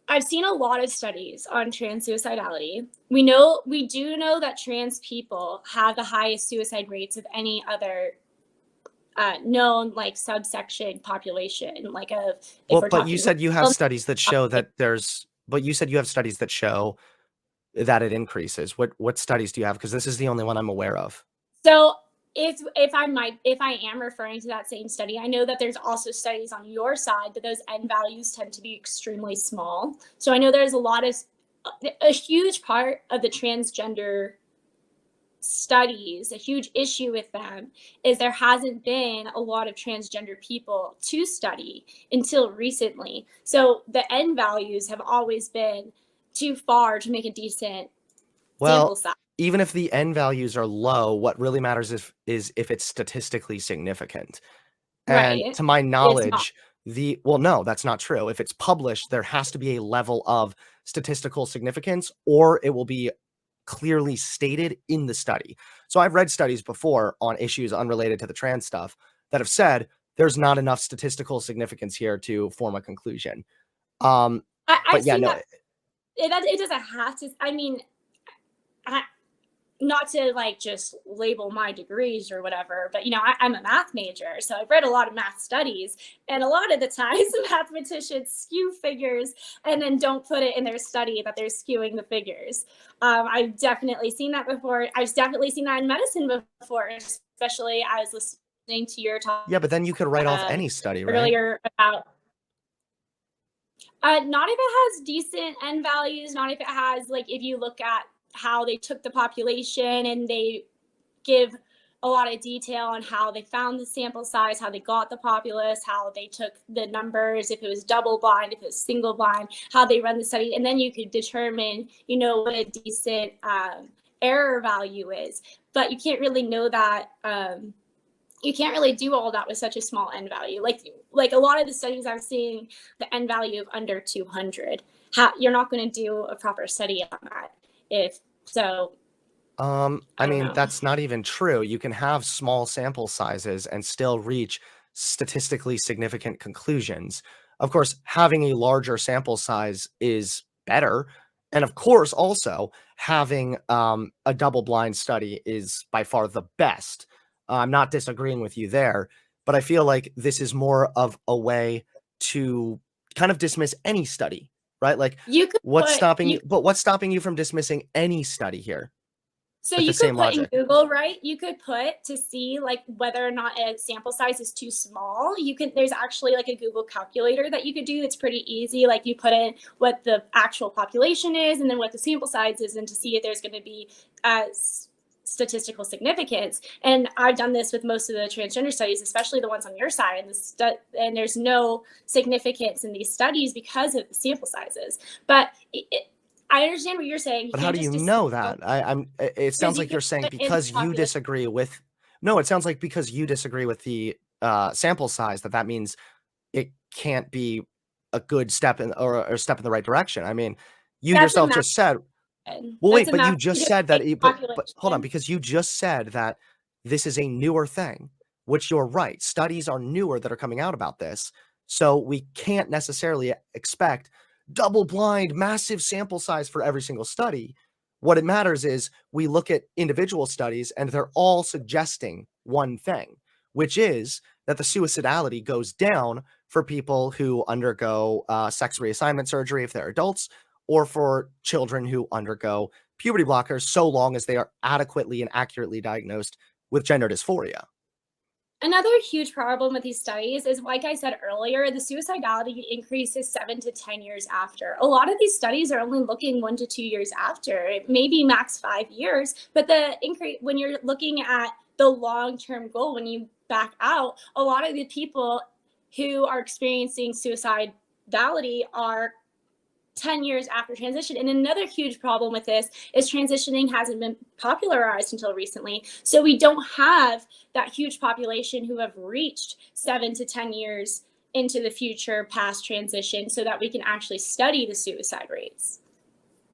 I've seen a lot of studies on trans suicidality. We do know that trans people have the highest suicide rates of any other known like subsection population. Like of if Well, we're but you talking, said you have studies that show that but you said you have studies that show that it increases. What studies do you have? Because this is the only one I'm aware of. so if I am referring to that same study, I know that there's also studies on your side, but those N values tend to be extremely small. So I know there's a huge part of the transgender studies, a huge issue with them is there hasn't been a lot of transgender people to study until recently. So the N values have always been too far to make a decent sample Well, size. even if the N values are low, what really matters is if it's statistically significant. And Right. to my It's not. knowledge, well, no, that's not true. If it's published, there has to be a level of statistical significance, or it will be clearly stated in the study. So I've read studies before on issues unrelated to the trans stuff that have said there's not enough statistical significance here to form a conclusion. I've But yeah, seen no, that it doesn't have to. I mean, I, not to like just label my degrees or whatever, but I'm a math major, so I've read a lot of math studies, and a lot of the times mathematicians skew figures and then don't put it in their study that they're skewing the figures. I've definitely seen that before. I've definitely seen that in medicine before, especially I was listening to your talk yeah, but then you could write off any study, right? earlier about not if it has decent N values, not if it has, like, if you look at how they took the population and they give a lot of detail on how they found the sample size, how they got the populace, how they took the numbers, if it was double blind, if it was single blind, how they run the study. And then you could determine, what a decent error value is. But you can't really know that. You can't really do all that with such a small N value. Like a lot of the studies I'm seeing, the N value of under 200. You're not going to do a proper study on that. If so, I I don't mean, know. that's not even true. You can have small sample sizes and still reach statistically significant conclusions. Of course, having a larger sample size is better. And of course, also having a double blind study is by far the best. I'm not disagreeing with you there, but I feel like this is more of a way to kind of dismiss any study, right? Like, You could what's put stopping you you? But what's stopping you from dismissing any study here? So With the you could same put in logic. Google, right? You could put to see like whether or not a sample size is too small. There's actually like a Google calculator that you could do. It's pretty easy. Like you put in what the actual population is and then what the sample size is, and to see if there's going to be statistical significance. And I've done this with most of the transgender studies, especially the ones on your side. And there's no significance in these studies because of the sample sizes. But I understand what you're saying. You But how can't do you just know dismiss that? It because sounds you like can you're saying put in the because you population. disagree with no, it sounds like because you disagree with the sample size that means it can't be a good step in or a step in the right direction. I mean, you That's a yourself math. just said, well, That's wait, a but you math. just You said that take but hold on, population. because you just said that this is a newer thing, which you're right. Studies are newer that are coming out about this. So we can't necessarily expect double blind, massive sample size for every single study. What it matters is we look at individual studies and they're all suggesting one thing, which is that the suicidality goes down for people who undergo sex reassignment surgery if they're adults, or for children who undergo puberty blockers, so long as they are adequately and accurately diagnosed with gender dysphoria. Another huge problem with these studies is, like I said earlier, the suicidality increases 7 to 10 years after. A lot of these studies are only looking 1 to 2 years after, maybe max 5 years. But the increase, when you're looking at the long-term goal, when you back out, a lot of the people who are experiencing suicidality are 10 years after transition. And another huge problem with this is transitioning hasn't been popularized until recently. So we don't have that huge population who have reached 7 to 10 years into the future past transition so that we can actually study the suicide rates.